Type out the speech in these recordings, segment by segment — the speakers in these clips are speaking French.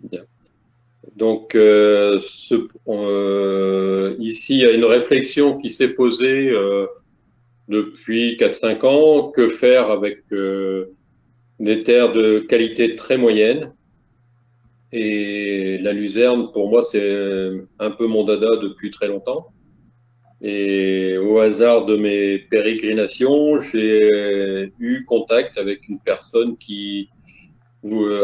Bien. Donc, ici, il y a une réflexion qui s'est posée depuis 4-5 ans. Que faire avec des terres de qualité très moyenne? Et la luzerne, pour moi, c'est un peu mon dada depuis très longtemps. Et au hasard de mes pérégrinations, j'ai eu contact avec une personne qui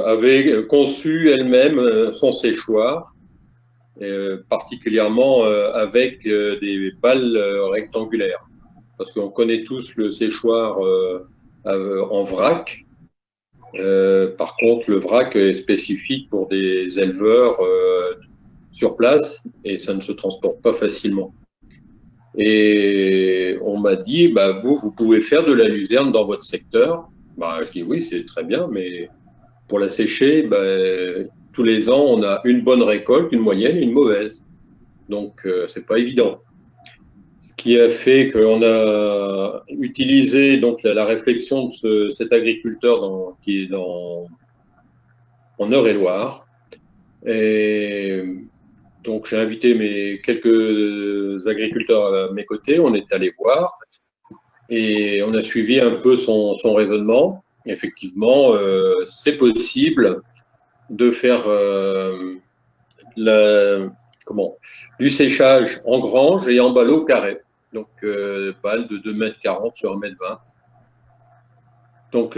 avait conçu elle-même son séchoir, particulièrement avec des balles rectangulaires. Parce qu'on connaît tous le séchoir en vrac. Par contre, le vrac est spécifique pour des éleveurs sur place et ça ne se transporte pas facilement. Et on m'a dit, bah, vous pouvez faire de la luzerne dans votre secteur. Bah, je dis oui, c'est très bien, mais pour la sécher, bah, tous les ans, on a une bonne récolte, une moyenne et une mauvaise. Donc, c'est pas évident. Ce qui a fait qu'on a utilisé donc la réflexion de cet agriculteur qui est en Eure-et-Loire. Et donc, j'ai invité quelques agriculteurs à mes côtés. On est allé voir et on a suivi un peu son raisonnement. Effectivement, c'est possible de faire la, du séchage en grange et en ballot carré. Donc, balle de 2,40 m sur 1,20 m. Donc,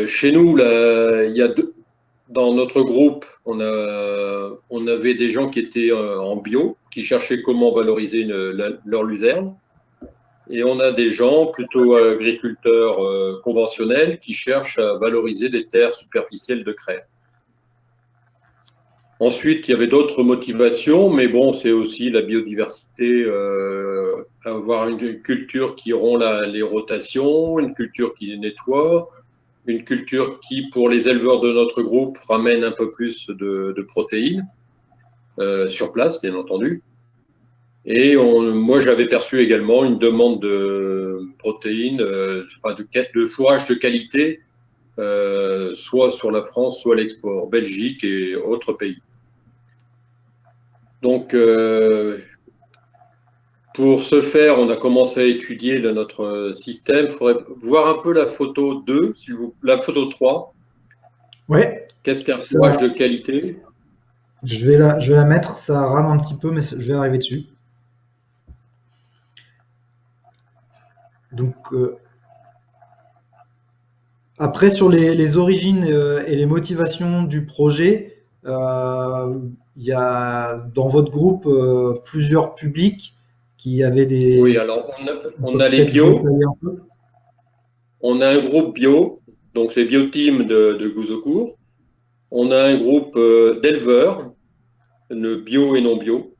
chez nous, là, il y a dans notre groupe, on avait des gens qui étaient en bio, qui cherchaient comment valoriser leur luzerne. Et on a des gens plutôt agriculteurs conventionnels qui cherchent à valoriser des terres superficielles de craie. Ensuite, il y avait d'autres motivations, mais bon, c'est aussi la biodiversité, avoir une culture qui rompt les rotations, une culture qui les nettoie, une culture qui, pour les éleveurs de notre groupe, ramène un peu plus de protéines sur place, bien entendu. Et moi, j'avais perçu également une demande de protéines, de fourrage de qualité, soit sur la France, soit l'export, Belgique et autres pays. Donc, pour ce faire, on a commencé à étudier notre système. Il faudrait voir un peu la photo 2, la photo 3. Ouais. Qu'est-ce qu'un fourrage de qualité? Je vais la mettre, ça rame un petit peu, mais je vais arriver dessus. Donc, après, sur les origines et les motivations du projet, il y a dans votre groupe plusieurs publics qui avaient des. Oui, alors On on peut a les peut-être bio, détailler un peu. on a un groupe bio, donc c'est Bioteam de Gouzeaucourt. On a un groupe d'éleveurs, bio et non bio.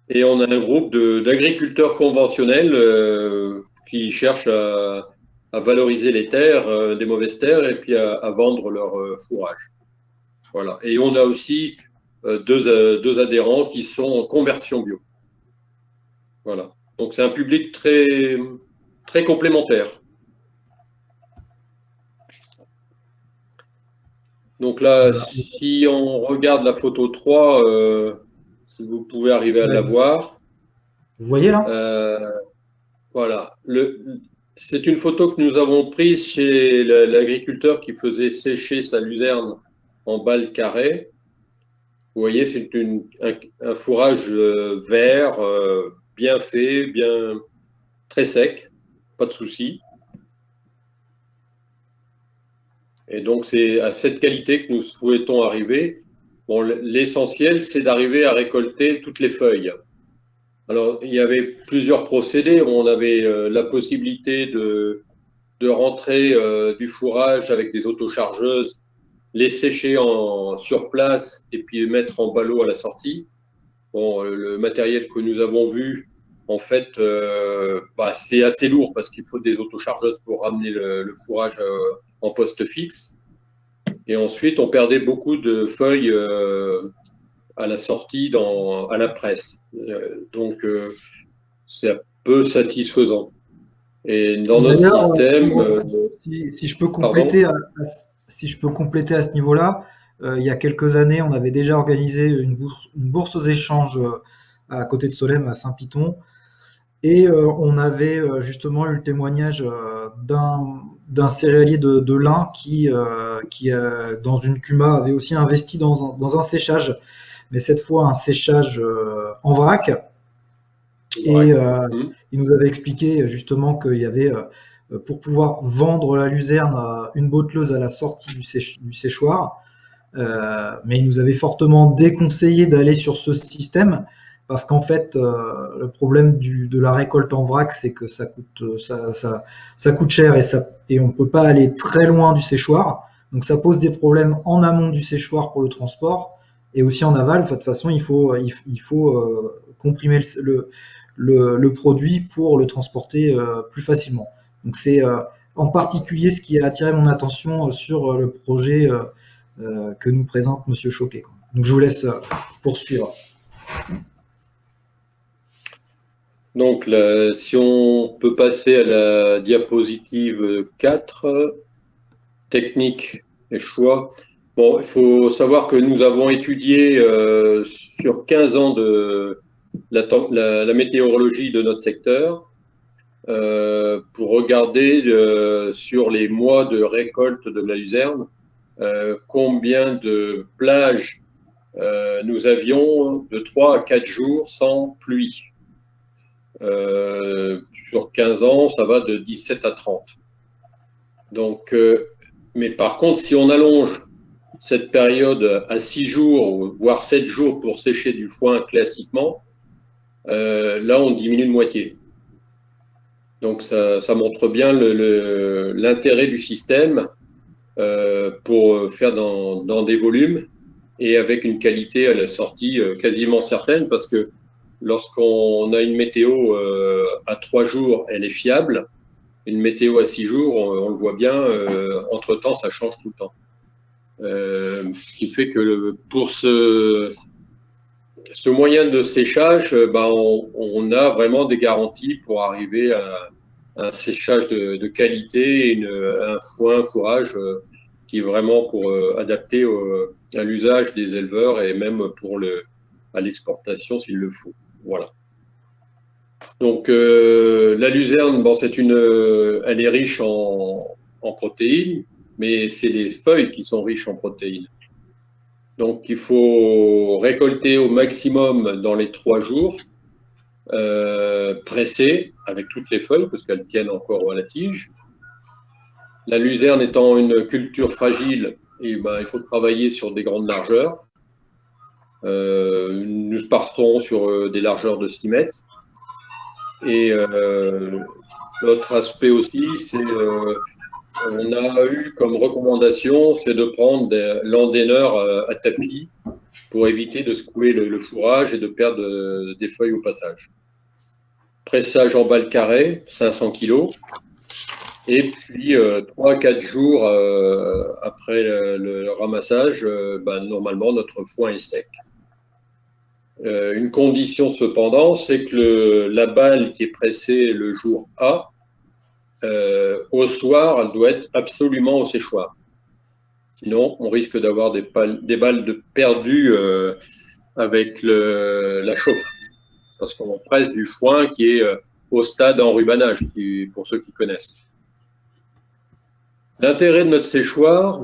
Et on a un groupe d'agriculteurs conventionnels qui cherchent à valoriser les terres, des mauvaises terres, et puis à vendre leur fourrage. Voilà. Et on a aussi deux adhérents qui sont en conversion bio. Voilà. Donc c'est un public très, très complémentaire. Donc là, Voilà. si on regarde la photo 3, si vous pouvez arriver à Ouais, la voir, vous voyez là? euh, voilà. C'est une photo que nous avons prise chez l'agriculteur qui faisait sécher sa luzerne en balles carrées. Vous voyez, c'est un fourrage vert, bien fait, très sec, pas de souci. Et donc, c'est à cette qualité que nous souhaitons arriver. Bon, l'essentiel, c'est d'arriver à récolter toutes les feuilles. Alors, il y avait plusieurs procédés. On avait la possibilité de rentrer du fourrage avec des autochargeuses, les sécher sur place et puis mettre en ballot à la sortie. Bon, le matériel que nous avons vu, en fait, c'est assez lourd parce qu'il faut des autochargeuses pour ramener le fourrage en poste fixe. Et ensuite, on perdait beaucoup de feuilles à la sortie à la presse. Donc, c'est un peu satisfaisant. Et dans notre D'ailleurs, système, si je peux pardon, compléter si je peux compléter à ce niveau-là, il y a quelques années, on avait déjà organisé une bourse aux échanges à côté de Solesmes, à Saint-Python. Et on avait justement eu le témoignage d'un céréalier de l'Ain qui dans une CUMA, avait aussi investi dans un séchage, mais cette fois un séchage en vrac. Et il nous avait expliqué justement qu'il y avait, pour pouvoir vendre la luzerne, une botteleuse à la sortie du séchoir. Mais il nous avait fortement déconseillé d'aller sur ce système parce qu'en fait, le problème de la récolte en vrac, c'est que ça coûte cher et on ne peut pas aller très loin du séchoir. Donc ça pose des problèmes en amont du séchoir pour le transport et aussi en aval. Enfin, de toute façon, il faut comprimer le produit pour le transporter plus facilement. Donc c'est en particulier ce qui a attiré mon attention sur le projet que nous présente Monsieur Choquet. Donc je vous laisse poursuivre. Donc si on peut passer à la diapositive 4, technique et choix. Bon, il faut savoir que nous avons étudié sur 15 ans de la météorologie de notre secteur pour regarder sur les mois de récolte de la luzerne combien de plages nous avions de 3 à 4 jours sans pluie. Sur 15 ans, ça va de 17 à 30. Donc, mais par contre, si on allonge cette période à 6 jours, voire 7 jours pour sécher du foin classiquement, là, on diminue de moitié. Donc, ça montre bien l'intérêt du système pour faire dans des volumes et avec une qualité à la sortie quasiment certaine, parce que lorsqu'on a une météo à 3 jours, elle est fiable. Une météo à 6 jours, on le voit bien, entre-temps, ça change tout le temps. Ce qui fait que pour ce moyen de séchage, on a vraiment des garanties pour arriver à un séchage de qualité et un fourrage qui est vraiment adapté à l'usage des éleveurs et même à l'exportation s'il le faut. Voilà. Donc la luzerne, elle est riche en protéines, mais c'est les feuilles qui sont riches en protéines. Donc il faut récolter au maximum dans les 3 jours, presser avec toutes les feuilles parce qu'elles tiennent encore à la tige. La luzerne étant une culture fragile, il faut travailler sur des grandes largeurs. Nous partons sur des largeurs de 6 mètres. Et l'autre aspect aussi, c'est on a eu comme recommandation, c'est de prendre l'endaineur à tapis pour éviter de secouer le fourrage et de perdre des feuilles au passage. Pressage en balle carrée, 500 kg. Et puis 3 à 4 jours après le ramassage, normalement notre foin est sec. Une condition cependant, c'est que la balle qui est pressée le jour A, au soir, elle doit être absolument au séchoir. Sinon, on risque d'avoir des balles perdues avec la chauffe, parce qu'on presse du foin qui est au stade enrubanage, pour ceux qui connaissent. L'intérêt de notre séchoir,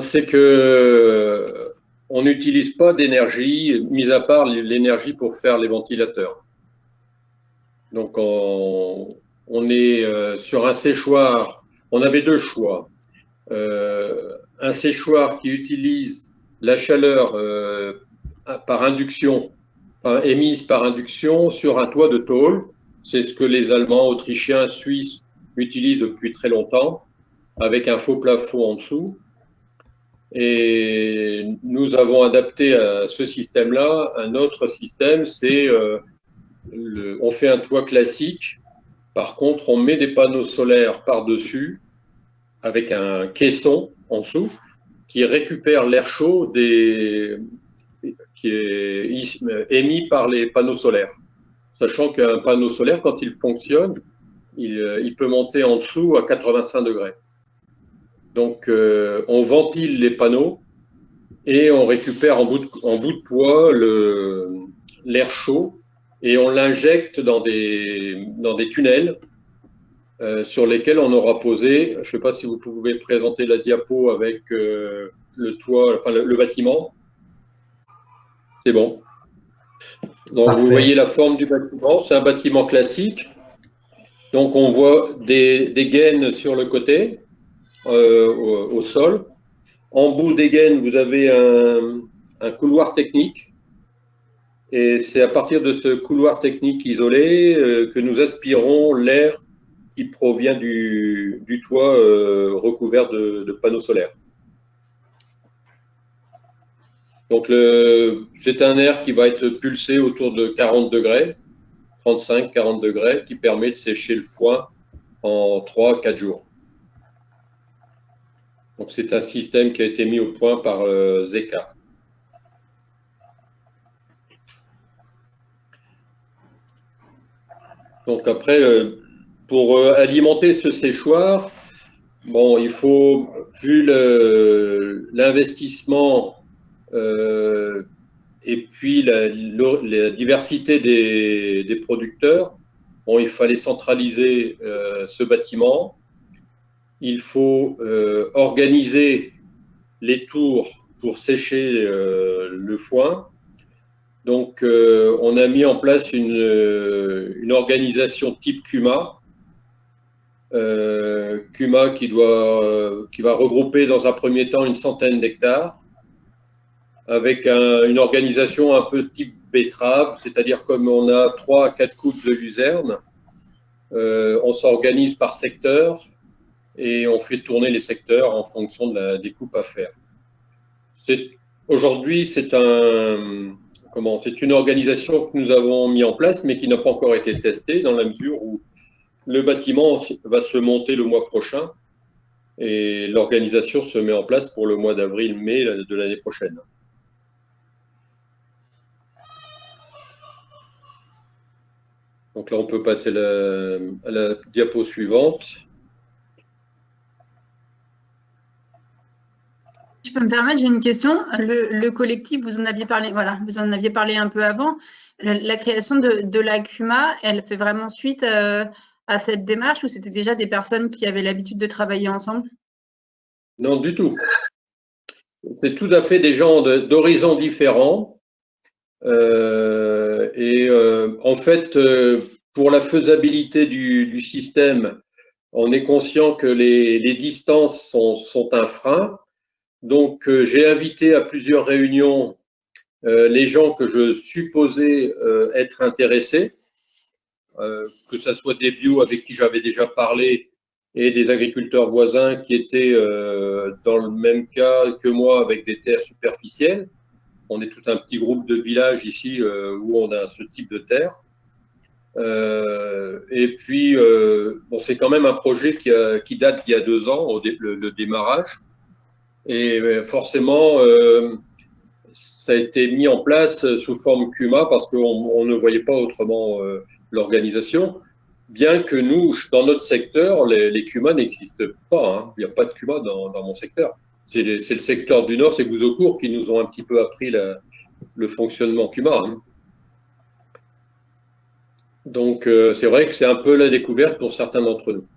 c'est que on n'utilise pas d'énergie, mis à part l'énergie pour faire les ventilateurs. Donc, on est sur un séchoir. On avait 2 choix. Un séchoir qui utilise la chaleur par induction, émise par induction sur un toit de tôle. C'est ce que les Allemands, Autrichiens, Suisses utilisent depuis très longtemps, avec un faux plafond en dessous. Et nous avons adapté à ce système-là un autre système, c'est on fait un toit classique. Par contre, on met des panneaux solaires par-dessus avec un caisson en dessous qui récupère l'air chaud qui est émis par les panneaux solaires. Sachant qu'un panneau solaire, quand il fonctionne, il peut monter en dessous à 85 degrés. Donc, on ventile les panneaux et on récupère en bout de poids l'air chaud et on l'injecte dans des tunnels sur lesquels on aura posé, je ne sais pas si vous pouvez présenter la diapo avec le toit, enfin le bâtiment. C'est bon. Donc Parfait. vous voyez la forme du bâtiment, c'est un bâtiment classique. Donc on voit des gaines sur le côté, au sol. En bout des gaines, vous avez un couloir technique. Et c'est à partir de ce couloir technique isolé que nous aspirons l'air qui provient du toit recouvert de panneaux solaires. Donc c'est un air qui va être pulsé autour de 40 degrés, 35-40 degrés, qui permet de sécher le foin en 3-4 jours. Donc c'est un système qui a été mis au point par Zeka. Donc après, pour alimenter ce séchoir, bon, il faut, vu l'investissement et puis la diversité des producteurs, bon, il fallait centraliser ce bâtiment. Il faut organiser les tours pour sécher le foin. Donc, on a mis en place une organisation type CUMA. CUMA qui va regrouper dans un premier temps une centaine d'hectares, avec une organisation un peu type betterave, c'est-à-dire comme on a 3 à 4 coupes de luzerne, on s'organise par secteur et on fait tourner les secteurs en fonction de la découpe à faire. Aujourd'hui, c'est une organisation que nous avons mis en place, mais qui n'a pas encore été testée dans la mesure où le bâtiment va se monter le mois prochain et l'organisation se met en place pour le mois d'avril-mai de l'année prochaine. Donc là, on peut passer à la diapo suivante. Je peux me permettre, j'ai une question. Le collectif, vous en aviez parlé, voilà, vous en aviez parlé un peu avant. La création de la CUMA, elle fait vraiment suite à cette démarche ou c'était déjà des personnes qui avaient l'habitude de travailler ensemble? Non, du tout. C'est tout à fait des gens d'horizons différents. En fait, pour la faisabilité du système, on est conscient que les distances sont un frein. Donc, j'ai invité à plusieurs réunions les gens que je supposais être intéressés, que ce soit des bio avec qui j'avais déjà parlé et des agriculteurs voisins qui étaient dans le même cas que moi avec des terres superficielles. On est tout un petit groupe de villages ici où on a ce type de terre. Et puis, bon, c'est quand même un projet qui date d'il y a 2 ans, le démarrage. Et forcément, ça a été mis en place sous forme CUMA parce qu'on ne voyait pas autrement l'organisation. Bien que nous, dans notre secteur, les CUMA n'existent pas. Hein. Il n'y a pas de CUMA dans mon secteur. C'est le secteur du Nord, c'est Gouzeaucourt qui nous ont un petit peu appris le fonctionnement CUMA. Hein. Donc, c'est vrai que c'est un peu la découverte pour certains d'entre nous.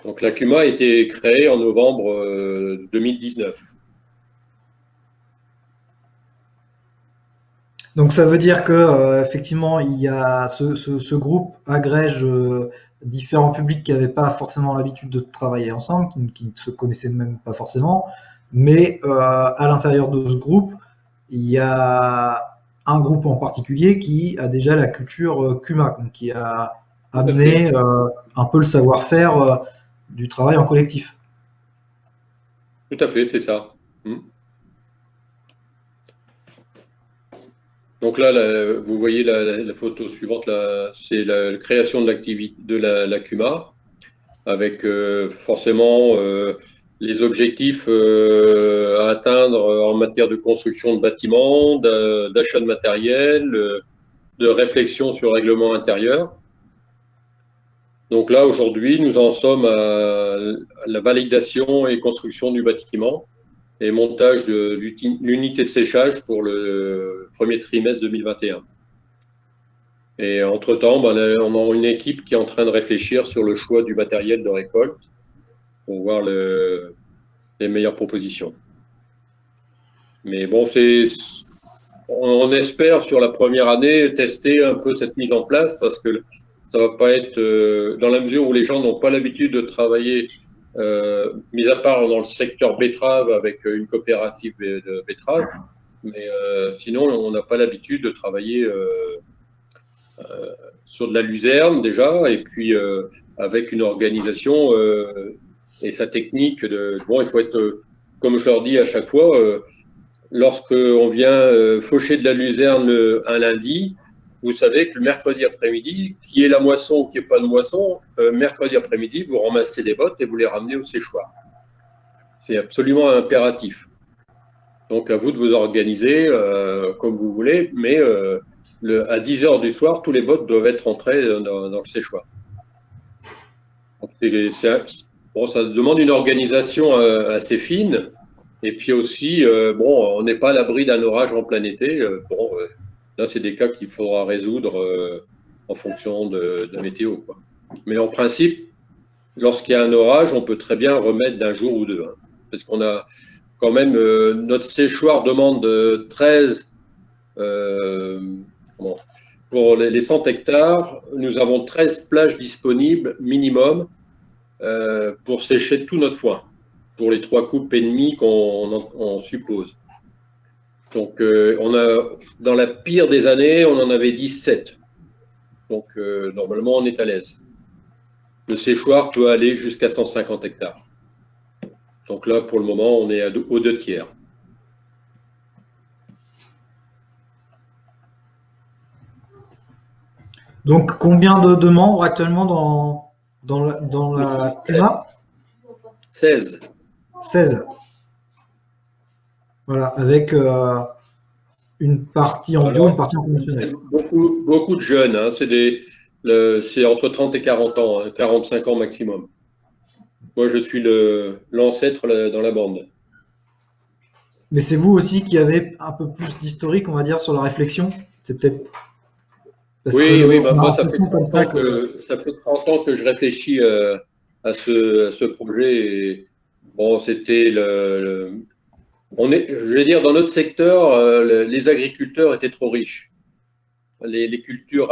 Donc, la CUMA a été créée en novembre 2019. Donc ça veut dire que effectivement il y a ce groupe agrège différents publics qui n'avaient pas forcément l'habitude de travailler ensemble, qui ne se connaissaient même pas forcément, mais à l'intérieur de ce groupe, il y a un groupe en particulier qui a déjà la culture CUMA, donc qui a amené un peu le savoir-faire du travail en collectif. Tout à fait, c'est ça. Donc là, vous voyez la photo suivante, c'est la création de l'activité de la CUMA, avec forcément les objectifs à atteindre en matière de construction de bâtiments, d'achat de matériel, de réflexion sur le règlement intérieur. Donc là, aujourd'hui, nous en sommes à la validation et construction du bâtiment. et montage de l'unité de séchage pour le premier trimestre 2021. Et entre-temps, on a une équipe qui est en train de réfléchir sur le choix du matériel de récolte pour voir les meilleures propositions. Mais bon, on espère sur la première année tester un peu cette mise en place parce que ça va pas être dans la mesure où les gens n'ont pas l'habitude de travailler, mis à part dans le secteur betterave avec une coopérative de betterave, mais sinon on n'a pas l'habitude de travailler sur de la luzerne déjà, et puis avec une organisation et sa technique il faut être, comme je leur dis à chaque fois, lorsqu'on vient faucher de la luzerne un lundi, vous savez que le mercredi après-midi, qui est la moisson ou qui n'est pas de moisson, mercredi après-midi, vous ramassez les bottes et vous les ramenez au séchoir. C'est absolument impératif. Donc à vous de vous organiser comme vous voulez, mais à 10 heures du soir, tous les bottes doivent être rentrés dans le séchoir. Donc, ça demande une organisation assez fine. Et puis aussi, on n'est pas à l'abri d'un orage en plein été. Là, c'est des cas qu'il faudra résoudre en fonction de la météo, quoi. Mais en principe, lorsqu'il y a un orage, on peut très bien remettre d'un jour ou deux. Parce qu'on a quand même, notre séchoir demande 13, pour les 100 hectares, nous avons 13 plages disponibles minimum pour sécher tout notre foin, pour les 3 coupes et demie qu'on suppose. Donc, dans la pire des années, on en avait 17. Donc, normalement, on est à l'aise. Le séchoir peut aller jusqu'à 150 hectares. Donc là, pour le moment, on est aux 2 tiers. Donc, combien de membres actuellement dans la CUMA? 16. 16. Voilà, avec une partie en bio, une partie en conventionnel. Beaucoup de jeunes, hein, c'est entre 30 et 40 ans, hein, 45 ans maximum. Moi, je suis l'ancêtre dans la bande. Mais c'est vous aussi qui avez un peu plus d'historique, on va dire, sur la réflexion? C'est peut-être. Oui, moi, ça fait 30 ans que je réfléchis à ce projet. Et, bon, c'était je vais dire, dans notre secteur, les agriculteurs étaient trop riches. Les cultures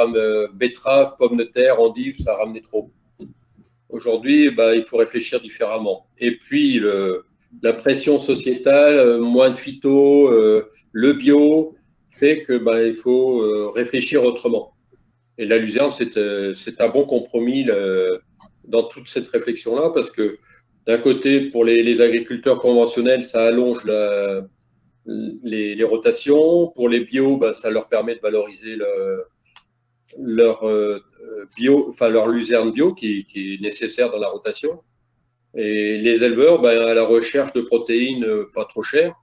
betteraves, pommes de terre, endives, ça ramenait trop. Aujourd'hui, il faut réfléchir différemment. Et puis, la pression sociétale, moins de phyto, le bio, fait que il faut réfléchir autrement. Et la luzerne, c'est un bon compromis dans toute cette réflexion-là, parce que d'un côté, pour les agriculteurs conventionnels, ça allonge les rotations. Pour les bio, ça leur permet de valoriser leur luzerne bio qui est nécessaire dans la rotation. Et les éleveurs, à la recherche de protéines pas trop chères,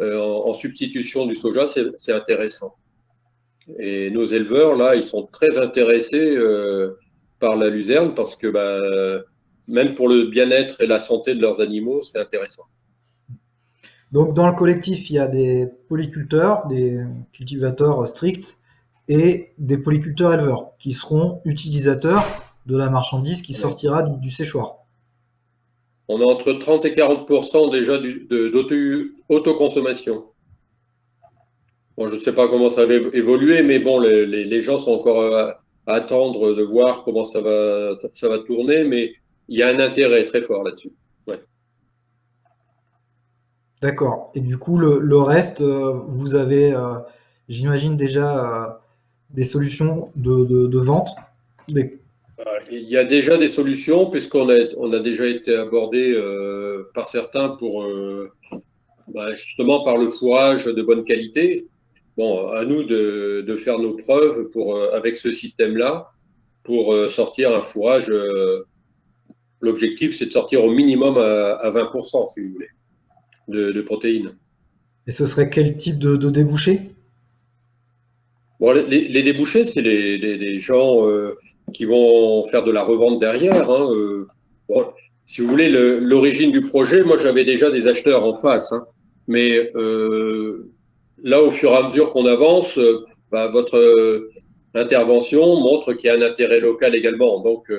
en substitution du soja, c'est intéressant. Et nos éleveurs, là, ils sont très intéressés par la luzerne parce que même pour le bien-être et la santé de leurs animaux, c'est intéressant. Donc, dans le collectif, il y a des polyculteurs, des cultivateurs stricts et des polyculteurs éleveurs qui seront utilisateurs de la marchandise qui sortira du séchoir. On a entre 30 et 40% déjà d'autoconsommation. Bon, je ne sais pas comment ça va évoluer, mais bon, les gens sont encore à attendre de voir comment ça va tourner, mais il y a un intérêt très fort là-dessus. Ouais. D'accord. Et du coup, le reste, vous avez, j'imagine déjà des solutions de vente. Il y a déjà des solutions puisqu'on a déjà été abordé par certains pour justement par le fourrage de bonne qualité. Bon, à nous de faire nos preuves avec ce système-là pour sortir un fourrage. L'objectif, c'est de sortir au minimum à 20%, si vous voulez, de protéines. Et ce serait quel type de débouchés? Bon, les débouchés, c'est des gens qui vont faire de la revente derrière. Bon, si vous voulez, l'origine du projet, moi, j'avais déjà des acheteurs en face. Mais là, au fur et à mesure qu'on avance, votre intervention montre qu'il y a un intérêt local également. Donc,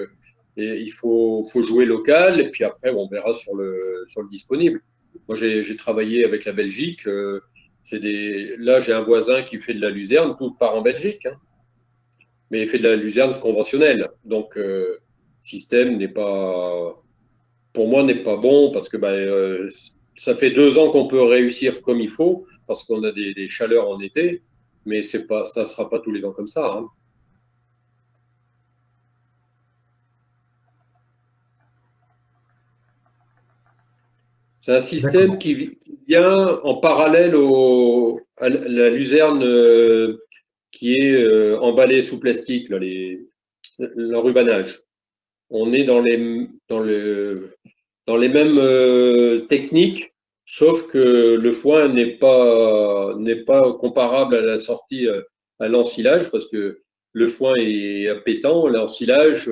il faut jouer local et puis après, on verra sur le disponible. Moi, j'ai travaillé avec la Belgique. Là, j'ai un voisin qui fait de la luzerne, tout part en Belgique, hein, mais il fait de la luzerne conventionnelle. Donc, système pour moi, n'est pas bon parce que ça fait 2 ans qu'on peut réussir comme il faut parce qu'on a des chaleurs en été, mais ça ne sera pas tous les ans comme ça, hein. C'est un système qui vient en parallèle à la luzerne qui est emballée sous plastique, l'enrubanage. On est dans les mêmes techniques, sauf que le foin n'est pas comparable à la sortie à l'ensilage, parce que le foin est appétant, l'ensilage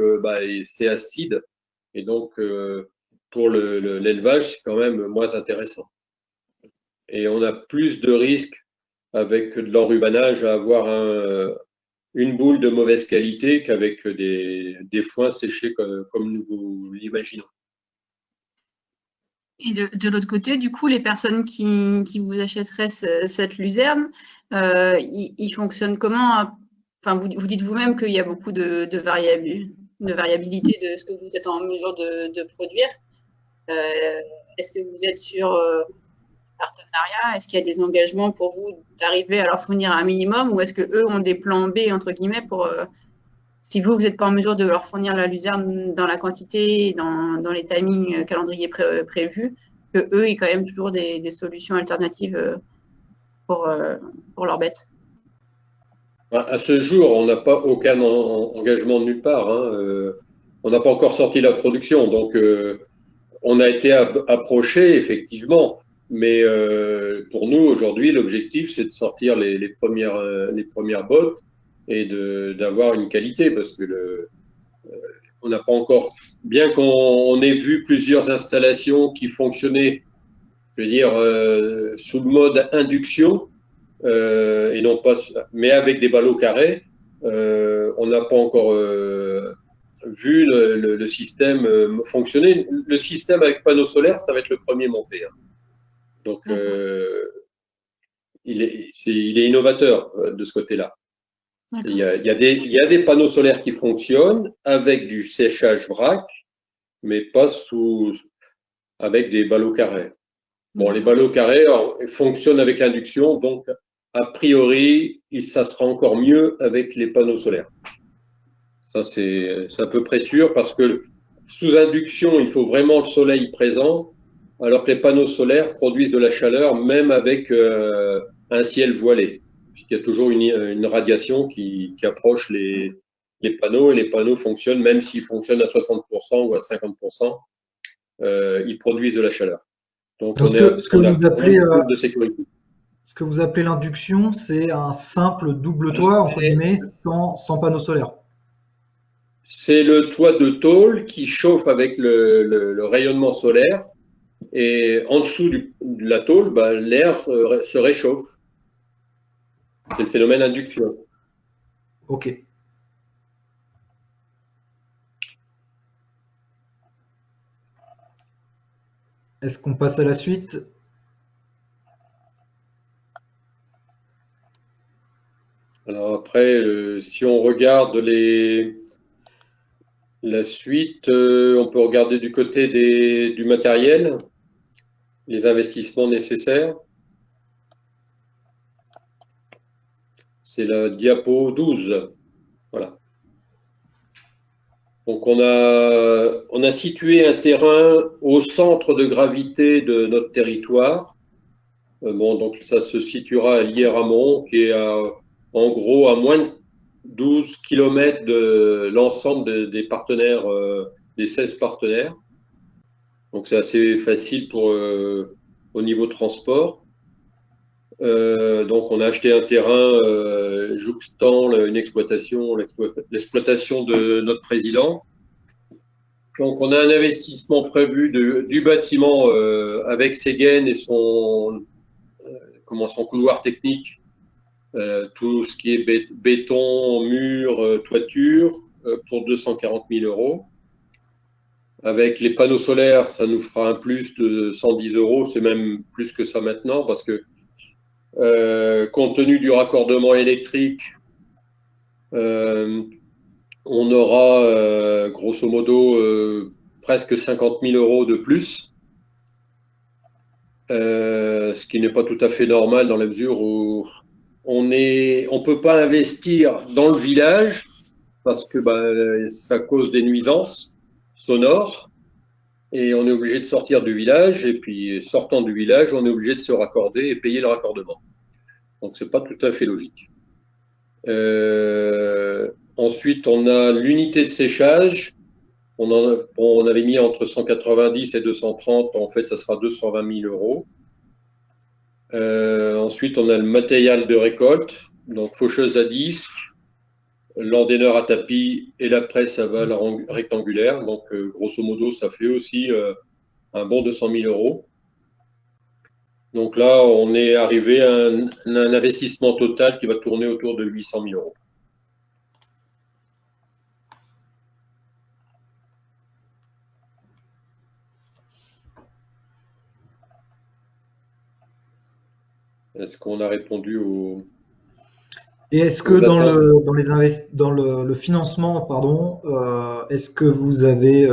c'est acide, et donc pour l'élevage c'est quand même moins intéressant. Et on a plus de risques avec de l'enrubanage à avoir une boule de mauvaise qualité qu'avec des foins séchés comme nous l'imaginons. Et de l'autre côté, du coup, les personnes qui vous achèteraient cette luzerne, ils fonctionnent comment? Enfin, vous dites vous-même qu'il y a beaucoup de variabilité de ce que vous êtes en mesure de produire. Est-ce que vous êtes sur partenariat? Est-ce qu'il y a des engagements pour vous d'arriver à leur fournir un minimum, ou est-ce que eux ont des plans B entre guillemets pour si vous n'êtes pas en mesure de leur fournir la luzerne dans la quantité, dans les timings calendriers prévus, que eux aient quand même toujours des solutions alternatives pour leurs bêtes? À ce jour, on n'a pas aucun engagement de nulle part, hein. On n'a pas encore sorti la production, donc on a été approché effectivement, mais pour nous aujourd'hui, l'objectif c'est de sortir les premières bottes et d'avoir une qualité, parce que on n'a pas encore, bien qu'on ait vu plusieurs installations qui fonctionnaient, je veux dire, sous le mode induction, et non pas, mais avec des ballots carrés, on n'a pas encore vu le système fonctionner. Le système avec panneaux solaires, ça va être le premier monté, hein. Donc, il est innovateur de ce côté-là. Il y a des panneaux solaires qui fonctionnent avec du séchage vrac, mais pas avec des ballots carrés. Bon, les ballots carrés fonctionnent avec l'induction, donc a priori, ça sera encore mieux avec les panneaux solaires. Ça, c'est à peu près sûr, parce que sous induction, il faut vraiment le soleil présent, alors que les panneaux solaires produisent de la chaleur même avec un ciel voilé. Il y a toujours une radiation qui approche les panneaux, et les panneaux fonctionnent, même s'ils fonctionnent à 60% ou à 50%, ils produisent de la chaleur. Donc, on a de sécurité. Ce que vous appelez l'induction, c'est un simple double toit, entre guillemets, sans panneaux solaires. C'est le toit de tôle qui chauffe avec le rayonnement solaire, et en dessous de la tôle, l'air se réchauffe. C'est le phénomène induction. Ok. Est-ce qu'on passe à la suite? Alors après, si on regarde la suite, on peut regarder du côté du matériel, les investissements nécessaires. C'est la diapo 12. Voilà. Donc on a situé un terrain au centre de gravité de notre territoire. Donc ça se situera à Lièramont, qui est en gros à moins de 12 km de l'ensemble des partenaires, des 16 partenaires. Donc c'est assez facile au niveau transport. Donc on a acheté un terrain jouxtant l'exploitation de notre président. Donc on a un investissement prévu du bâtiment avec ses gaines et comment son couloir technique, tout ce qui est béton, mur, toiture, pour 240 000 €. Avec les panneaux solaires, ça nous fera un plus de 110 €. C'est même plus que ça maintenant parce que, compte tenu du raccordement électrique, on aura grosso modo presque 50 000 € de plus, ce qui n'est pas tout à fait normal dans la mesure où on peut pas investir dans le village parce que ça cause des nuisances sonores et on est obligé de sortir du village et puis sortant du village, on est obligé de se raccorder et payer le raccordement. Donc c'est pas tout à fait logique. Ensuite, on a l'unité de séchage. On avait mis entre 190 et 230. En fait, ça sera 220 000 €. Ensuite, on a le matériel de récolte, donc faucheuse à disque, l'endaineur à tapis et la presse à valve rectangulaire. Donc, grosso modo, ça fait aussi un bon 200 000 €. Donc là, on est arrivé à un investissement total qui va tourner autour de 800 000 €. Est-ce qu'on a répondu au... Et est-ce que dans le financement, pardon, est-ce que vous avez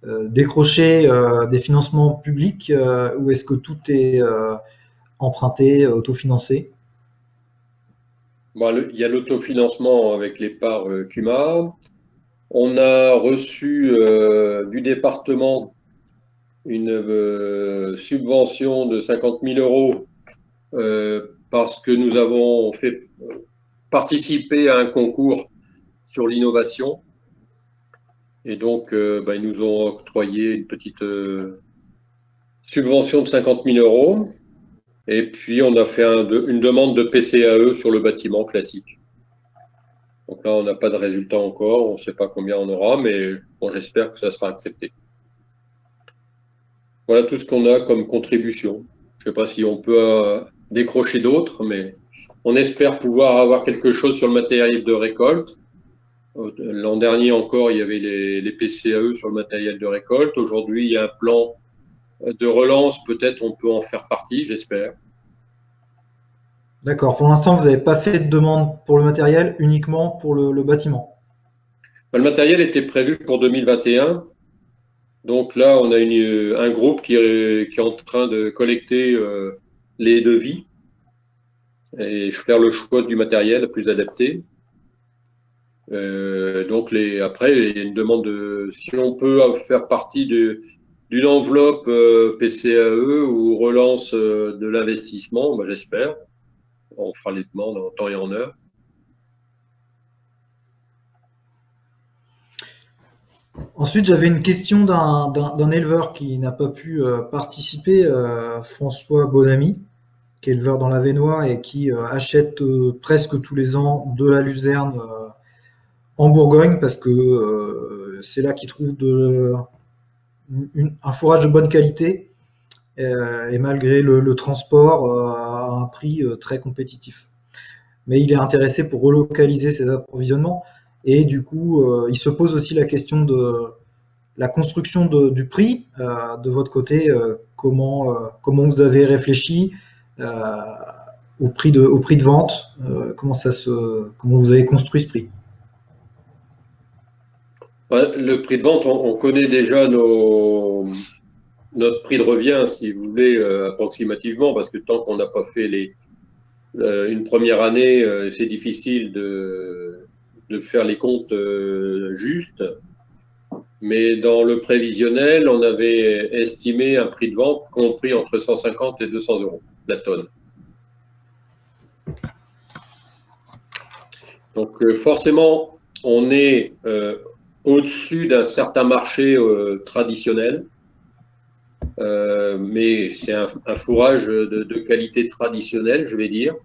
décroché des financements publics ou est-ce que tout est emprunté, autofinancé? Il y a l'autofinancement avec les parts CUMA. On a reçu du département une subvention de 50 000 € parce que nous avons fait participer à un concours sur l'innovation. Et donc, ils nous ont octroyé une petite subvention de 50 000 €. Et puis, on a fait une demande de PCAE sur le bâtiment classique. Donc là, on n'a pas de résultat encore. On ne sait pas combien on aura, mais bon, j'espère que ça sera accepté. Voilà tout ce qu'on a comme contribution. Je ne sais pas si on peut décrocher d'autres, mais on espère pouvoir avoir quelque chose sur le matériel de récolte. L'an dernier encore, il y avait les PCAE sur le matériel de récolte. Aujourd'hui, il y a un plan de relance. Peut-être on peut en faire partie, j'espère. D'accord. Pour l'instant, vous n'avez pas fait de demande pour le matériel, uniquement pour le bâtiment. Le matériel était prévu pour 2021. Donc là, on a un groupe qui est en train de collecter les devis et faire le choix du matériel le plus adapté. Donc après, il y a une demande si on peut faire partie d'une enveloppe PCAE ou relance de l'investissement, j'espère. On fera les demandes en temps et en heure. Ensuite, j'avais une question d'un éleveur qui n'a pas pu participer, François Bonamy, qui est éleveur dans l'Avesnois et qui achète presque tous les ans de la luzerne en Bourgogne parce que c'est là qu'il trouve un fourrage de bonne qualité et malgré le transport à un prix très compétitif. Mais il est intéressé pour relocaliser ses approvisionnements et du coup, il se pose aussi la question de la construction du prix. De votre côté, comment vous avez réfléchi au prix de vente, comment vous avez construit ce prix? Le prix de vente, on connaît déjà notre prix de revient, si vous voulez, approximativement, parce que tant qu'on n'a pas fait une première année, c'est difficile de faire les comptes justes. Mais dans le prévisionnel, on avait estimé un prix de vente compris entre 150 et 200 € la tonne. Donc forcément, on est au-dessus d'un certain marché traditionnel, mais c'est un fourrage de qualité traditionnelle, je vais dire.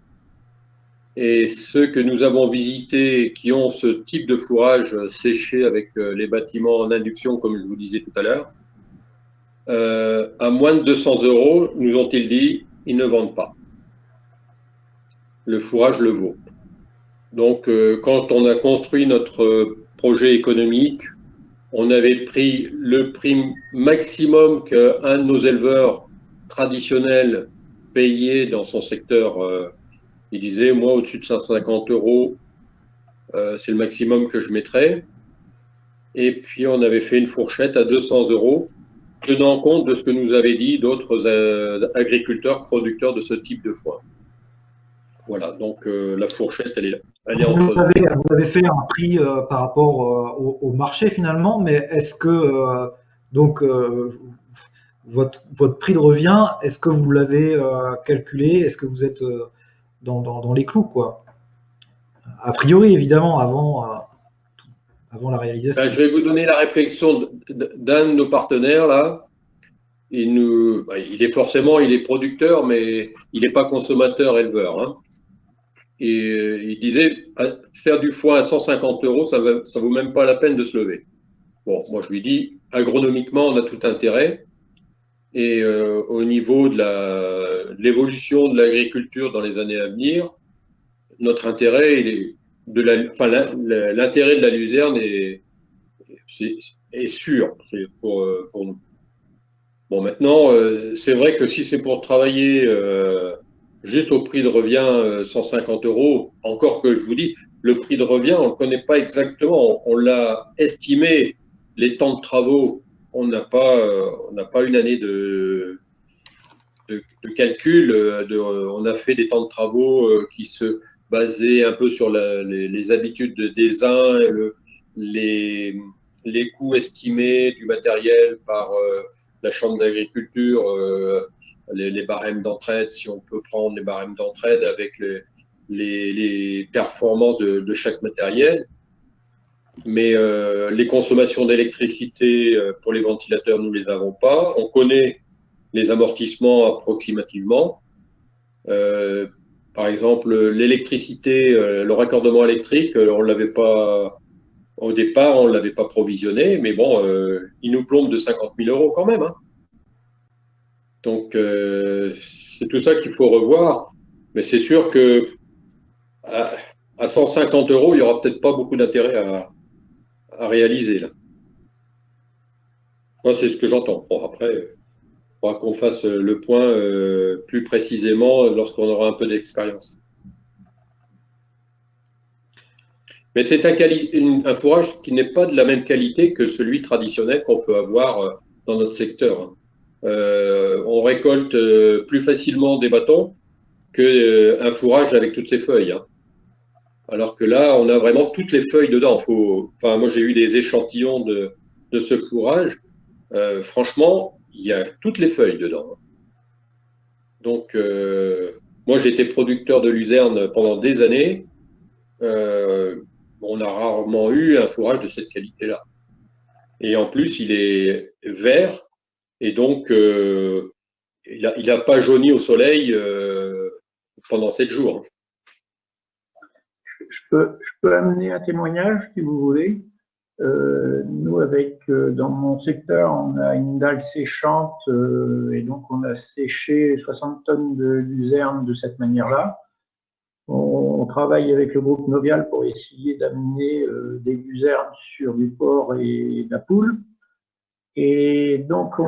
Et ceux que nous avons visités qui ont ce type de fourrage séché avec les bâtiments en induction, comme je vous disais tout à l'heure, à moins de 200 €, nous ont-ils dit, ils ne vendent pas. le fourrage le vaut. Donc, quand on a construit notre projet économique, on avait pris le prix maximum qu'un de nos éleveurs traditionnels payait dans son secteur. Il disait, moi, au-dessus de 150 €, c'est le maximum que je mettrais. Et puis, on avait fait une fourchette à 200 €, tenant compte de ce que nous avaient dit d'autres agriculteurs producteurs de ce type de foin. Voilà, donc la fourchette, elle est entre deux. Vous avez fait un prix par rapport au marché finalement, mais est-ce que donc votre prix de revient, est-ce que vous l'avez calculé? Est-ce que vous êtes dans les clous, quoi? A priori, évidemment, avant la réalisation. Je vais vous donner la réflexion d'un de nos partenaires là. Il est forcément, il est producteur, mais il n'est pas consommateur éleveur, hein. Et il disait, faire du foin à 150 €, ça vaut même pas la peine de se lever. Bon, moi je lui dis, agronomiquement, on a tout intérêt. Et au niveau de l'évolution de l'agriculture dans les années à venir, notre intérêt, l'intérêt de la luzerne est sûr pour nous. Bon, maintenant, c'est vrai que si c'est pour travailler juste au prix de revient 150 €, encore que je vous dis, le prix de revient, on ne le connaît pas exactement. On l'a estimé, les temps de travaux, on n'a pas une année de calcul. On a fait des temps de travaux qui se basaient un peu sur les habitudes des uns, les coûts estimés du matériel par la Chambre d'agriculture, les barèmes d'entraide, si on peut prendre les barèmes d'entraide avec les performances de chaque matériel. Mais les consommations d'électricité pour les ventilateurs, nous ne les avons pas. On connaît les amortissements approximativement. Par exemple, l'électricité, le raccordement électrique, on l'avait pas au départ, on ne l'avait pas provisionné, mais bon, il nous plombe de 50 000 € quand même, hein. Donc, c'est tout ça qu'il faut revoir. Mais c'est sûr que à 150 €, il n'y aura peut-être pas beaucoup d'intérêt à réaliser, là. Moi, c'est ce que j'entends. Bon, après, il faudra qu'on fasse le point plus précisément lorsqu'on aura un peu d'expérience. Mais c'est un fourrage qui n'est pas de la même qualité que celui traditionnel qu'on peut avoir dans notre secteur. On récolte plus facilement des bâtons qu'un fourrage avec toutes ses feuilles, hein. Alors que là, on a vraiment toutes les feuilles dedans. Enfin, moi, j'ai eu des échantillons de ce fourrage. Franchement, il y a toutes les feuilles dedans. Donc, moi, j'ai été producteur de luzerne pendant des années. On a rarement eu un fourrage de cette qualité-là. Et en plus, il est vert et donc il n'a pas jauni au soleil pendant 7 jours. Je peux amener un témoignage si vous voulez. Nous, dans mon secteur, on a une dalle séchante et donc on a séché 60 tonnes de luzerne de cette manière-là. On travaille avec le groupe Novial pour essayer d'amener des luzernes sur du porc et de la poule. Et donc,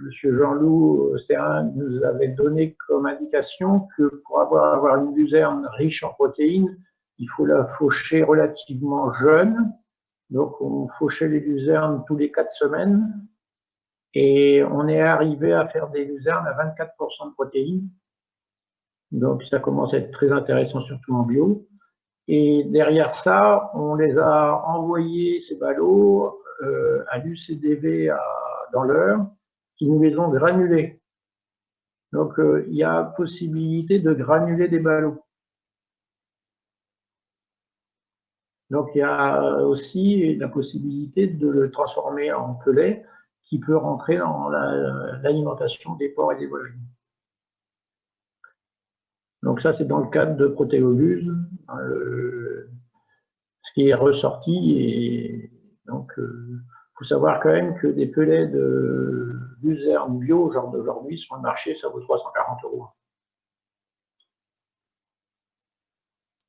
Monsieur Jean-Loup Sterrin nous avait donné comme indication que pour avoir une luzerne riche en protéines, il faut la faucher relativement jeune. Donc, on fauchait les luzernes tous les 4 semaines. Et on est arrivé à faire des luzernes à 24% de protéines. Donc, ça commence à être très intéressant, surtout en bio. Et derrière ça, on les a envoyés, ces ballots, à l'UCDV dans l'Eure, qui nous les ont granulés. Donc, il y a possibilité de granuler des ballots. Donc, il y a aussi la possibilité de le transformer en pellet qui peut rentrer dans l'alimentation des porcs et des volailles. Donc ça, c'est dans le cadre de Protéoluz, ce qui est ressorti. Et donc, faut savoir quand même que des pellets de luzerne bio, genre d'aujourd'hui, sur le marché, ça vaut 340 €.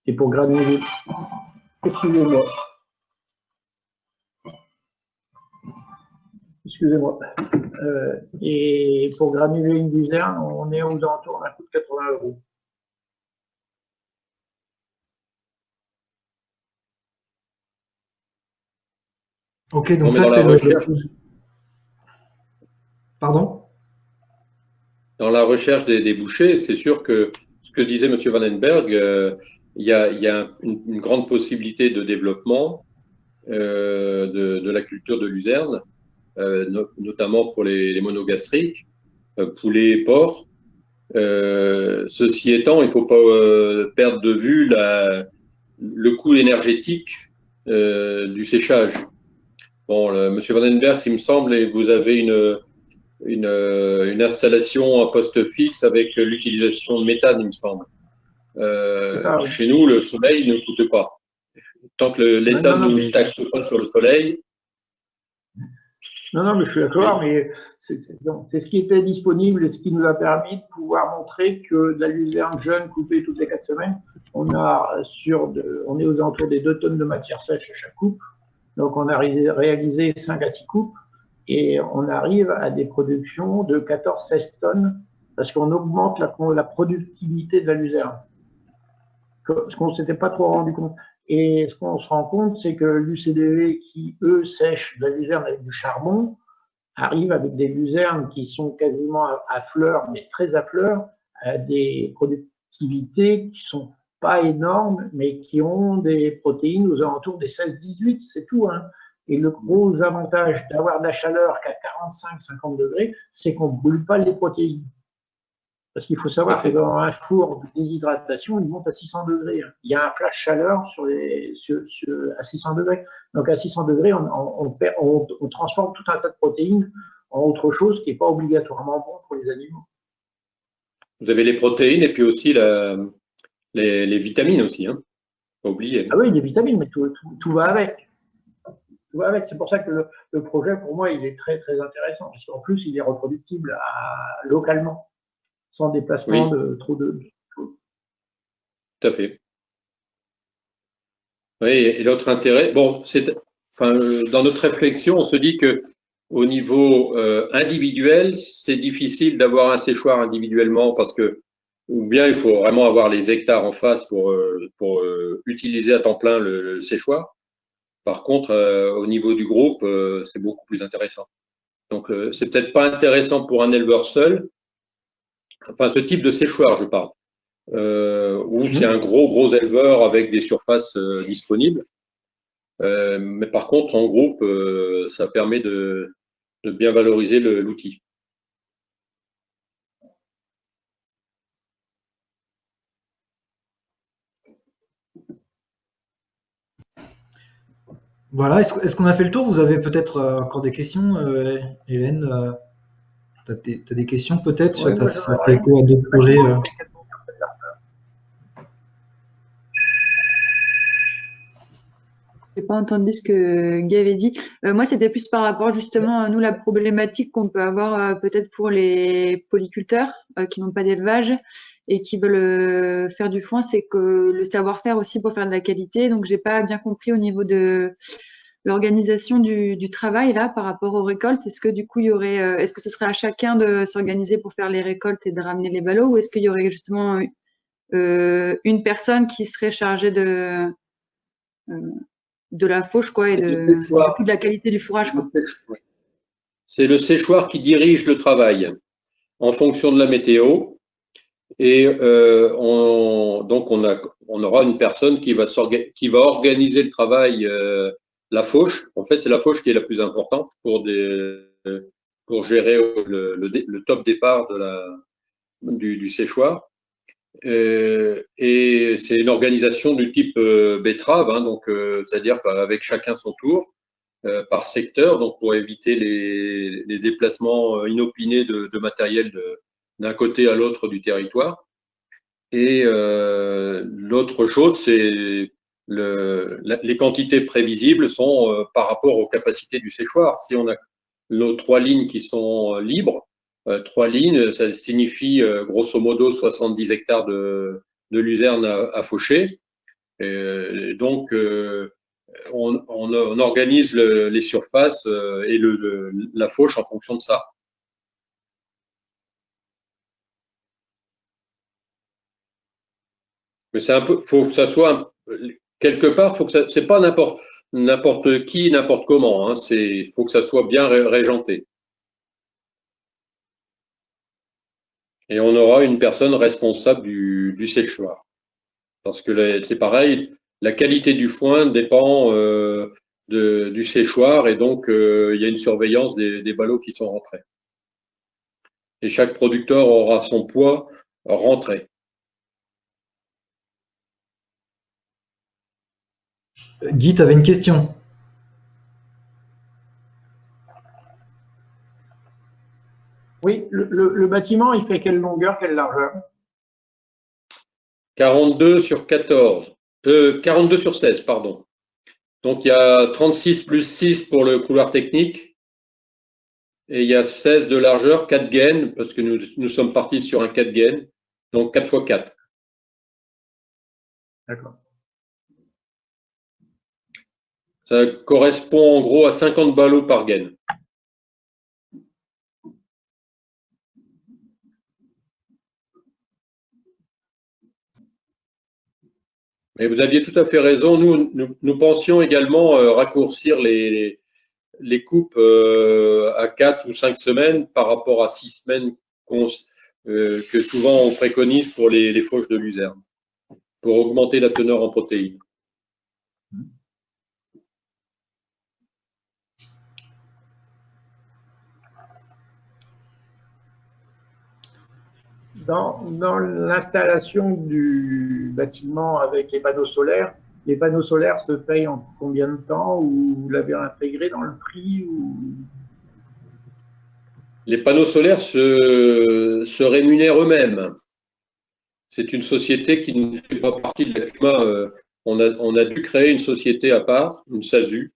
Et pour granuler, excusez-moi. Excusez-moi. Et pour granuler une luzerne, on est aux alentours d'un coût de 80 €. Ok, donc Non, mais ça dans c'est la recherche, Pardon? dans la recherche des débouchés, c'est sûr que ce que disait M. Vandenberg, il y a une grande possibilité de développement de la culture de luzerne, notamment pour les monogastriques, poulets, porcs. Ceci étant, il ne faut pas perdre de vue le coût énergétique du séchage. Bon, Monsieur Vandenberg, il me semble, et vous avez une installation à poste fixe avec l'utilisation de méthane, il me semble. Ça, oui. Chez nous, le soleil ne coûte pas. Tant que l'État ne nous taxe pas sur le soleil. Non, mais je suis d'accord, mais c'est ce qui était disponible et ce qui nous a permis de pouvoir montrer que de la luzerne jeune coupée toutes les 4 semaines, on est aux alentours des 2 tonnes de matière sèche à chaque coupe. Donc, on a réalisé 5 à 6 coupes et on arrive à des productions de 14-16 tonnes parce qu'on augmente la productivité de la luzerne. Ce qu'on ne s'était pas trop rendu compte. Et ce qu'on se rend compte, c'est que l'UCDV, qui, eux, sèchent de la luzerne avec du charbon, arrive avec des luzernes qui sont quasiment à fleurs, mais très à fleurs, à des productivités qui sont pas énormes, mais qui ont des protéines aux alentours des 16-18, c'est tout, hein. Et le gros avantage d'avoir de la chaleur qu'à 45-50 degrés, c'est qu'on ne brûle pas les protéines. Parce qu'il faut savoir que dans un four de déshydratation, il monte à 600 degrés. Il y a un flash chaleur à 600 degrés. Donc à 600 degrés, on transforme tout un tas de protéines en autre chose qui n'est pas obligatoirement bon pour les animaux. Vous avez les protéines et puis aussi les vitamines aussi, hein. Pas oublier. Ah oui, les vitamines, mais tout va avec. Tout va avec. C'est pour ça que le projet, pour moi, il est très, très intéressant. Parce qu'en plus, il est reproductible localement, sans déplacement de trop de choses. Tout à fait. Oui, et l'autre intérêt, bon, dans notre réflexion, on se dit que au niveau individuel, c'est difficile d'avoir un séchoir individuellement parce que, ou bien il faut vraiment avoir les hectares en face pour utiliser à temps plein le séchoir. Par contre, au niveau du groupe, c'est beaucoup plus intéressant. Donc, c'est peut-être pas intéressant pour un éleveur seul. Enfin, ce type de séchoir, je parle, où c'est un gros éleveur avec des surfaces disponibles. Mais par contre, en groupe, ça permet de bien valoriser l'outil. Voilà, est-ce qu'on a fait le tour? Vous avez peut-être encore des questions, Hélène? T'as des questions peut-être? Ouais, ça fait écho à d'autres projets. J'ai pas entendu ce que Guy avait dit. Moi, c'était plus par rapport justement à nous, la problématique qu'on peut avoir peut-être pour les polyculteurs qui n'ont pas d'élevage et qui veulent faire du foin, c'est que le savoir-faire aussi pour faire de la qualité. Donc, j'ai pas bien compris au niveau de l'organisation du travail là par rapport aux récoltes. Est-ce que du coup, il y aurait, est-ce que ce serait à chacun de s'organiser pour faire les récoltes et de ramener les ballots, ou est-ce qu'il y aurait justement une personne qui serait chargée de la fauche, quoi, et de la qualité du fourrage, quoi. C'est le séchoir qui dirige le travail en fonction de la météo. Et donc on aura une personne qui va organiser le travail, la fauche. En fait, c'est la fauche qui est la plus importante pour gérer le top départ du séchoir. Et c'est une organisation du type betterave, hein, donc c'est-à-dire avec chacun son tour par secteur, donc pour éviter les déplacements inopinés de matériel d'un côté à l'autre du territoire. Et l'autre chose, c'est les quantités prévisibles sont par rapport aux capacités du séchoir. Si on a nos 3 lignes qui sont libres, 3 lignes, ça signifie grosso modo 70 hectares de luzerne à faucher. Et donc, on organise les surfaces et la fauche en fonction de ça. Mais c'est un peu, faut que ça soit quelque part, faut que ça, c'est pas n'importe qui, n'importe comment. Hein, faut que ça soit bien régenté. Et on aura une personne responsable du séchoir. Parce que c'est pareil, la qualité du foin dépend du séchoir et donc il y a une surveillance des ballots qui sont rentrés. Et chaque producteur aura son poids rentré. Guy, tu avais une question? Oui, le bâtiment, il fait quelle longueur, quelle largeur? 42 sur 14. 42 sur 16, pardon. Donc il y a 36 plus 6 pour le couloir technique. Et il y a 16 de largeur, 4 gaines, parce que nous sommes partis sur un 4 gaines. Donc 4 x 4. D'accord. Ça correspond en gros à 50 ballots par gaine. Et vous aviez tout à fait raison. Nous pensions également raccourcir les coupes à 4 ou 5 semaines par rapport à 6 semaines que souvent on préconise pour les fauches de luzerne, pour augmenter la teneur en protéines. Dans l'installation du bâtiment avec les panneaux solaires se payent en combien de temps, ou vous l'avez intégré dans le prix, ou... Les panneaux solaires se rémunèrent eux-mêmes. C'est une société qui ne fait pas partie de la CUMA. On a dû créer une société à part, une SASU,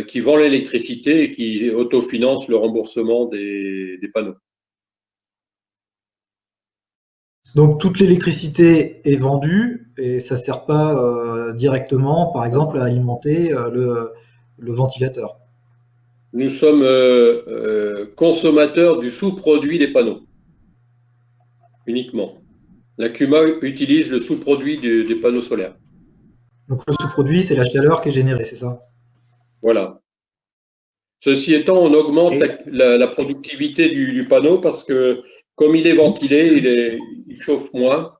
qui vend l'électricité et qui autofinance le remboursement des panneaux. Donc toute l'électricité est vendue et ça ne sert pas directement, par exemple, à alimenter le ventilateur. Nous sommes consommateurs du sous-produit des panneaux, uniquement. La CUMA utilise le sous-produit des panneaux solaires. Donc le sous-produit, c'est la chaleur qui est générée, c'est ça? Voilà. Ceci étant, on augmente la productivité du panneau parce que comme il est ventilé, il chauffe moins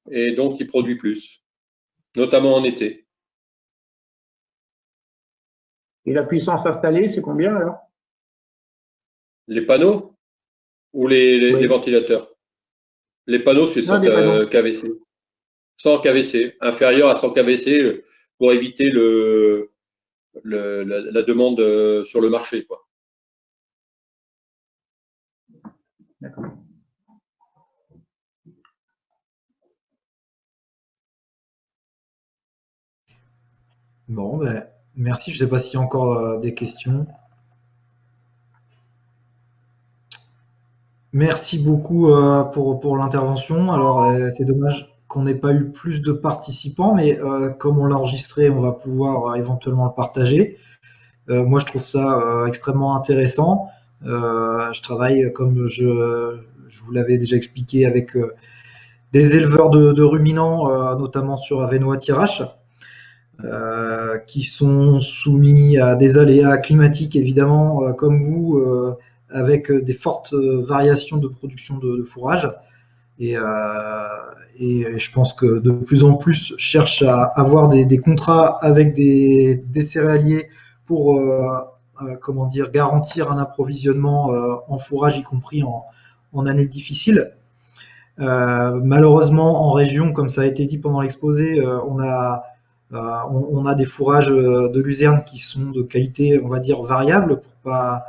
et donc il produit plus, notamment en été. Et la puissance installée, c'est combien alors? Les panneaux ou les ventilateurs? Les panneaux, c'est 100 kVc. 100 kVc, inférieur à 100 kVc pour éviter la demande sur le marché, quoi. D'accord. Bon, ben, merci. Je ne sais pas s'il y a encore des questions. Merci beaucoup pour l'intervention. Alors, c'est dommage qu'on n'ait pas eu plus de participants, mais comme on l'a enregistré, on va pouvoir éventuellement le partager. Moi, je trouve ça extrêmement intéressant. Je travaille, comme je vous l'avais déjà expliqué, avec des éleveurs de ruminants, notamment sur Avesnois-Thiérache, qui sont soumis à des aléas climatiques, évidemment, comme vous, avec des fortes variations de production de fourrage. Et je pense que de plus en plus cherchent à avoir des contrats avec des céréaliers pour comment dire, garantir un approvisionnement en fourrage, y compris en années difficiles. Malheureusement, en région, comme ça a été dit pendant l'exposé, on a des fourrages de luzerne qui sont de qualité, on va dire, variable, pour pas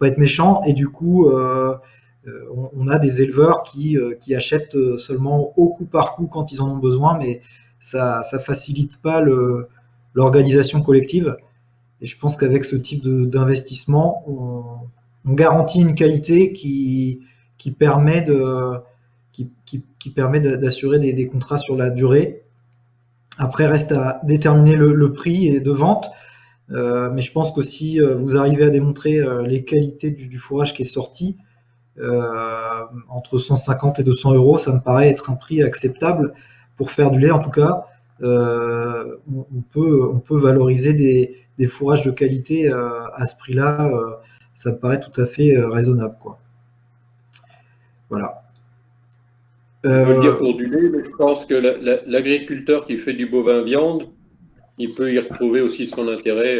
être méchant, et du coup, on a des éleveurs qui achètent seulement au coup par coup quand ils en ont besoin, mais ça facilite pas l'organisation collective. Et je pense qu'avec ce type d'investissement, on garantit une qualité qui permet d'assurer des contrats sur la durée. Après, reste à déterminer le prix et de vente. Mais je pense que si vous arrivez à démontrer les qualités du fourrage qui est sorti, entre 150 et 200 euros, ça me paraît être un prix acceptable pour faire du lait. En tout cas, on peut valoriser des fourrages de qualité à ce prix-là. Ça me paraît tout à fait raisonnable, quoi. Voilà. Je veux le dire pour du lait, mais je pense que l'agriculteur qui fait du bovin viande, il peut y retrouver aussi son intérêt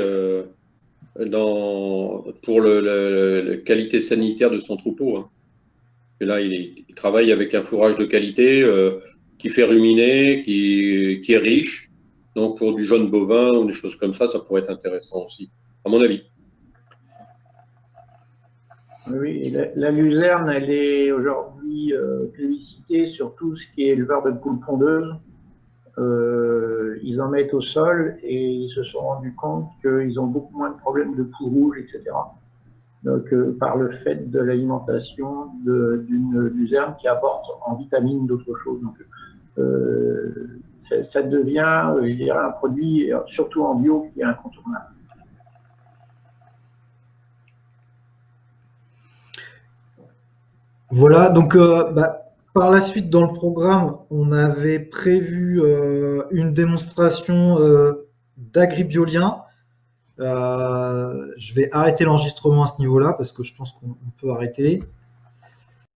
pour la qualité sanitaire de son troupeau. Hein. Et là, il travaille avec un fourrage de qualité qui fait ruminer, qui est riche. Donc, pour du jaune bovin ou des choses comme ça pourrait être intéressant aussi, à mon avis. Oui, la luzerne, elle est aujourd'hui plébiscitée sur tout ce qui est éleveur de poules pondeuses. Ils en mettent au sol et ils se sont rendus compte qu'ils ont beaucoup moins de problèmes de poules rouges, etc. Donc, par le fait de l'alimentation d'une luzerne qui apporte en vitamines d'autres choses. Donc, ça devient, je dirais, un produit, surtout en bio, qui est incontournable. Voilà, donc par la suite dans le programme, on avait prévu une démonstration d'agribiolien. Je vais arrêter l'enregistrement à ce niveau-là parce que je pense qu'on peut arrêter.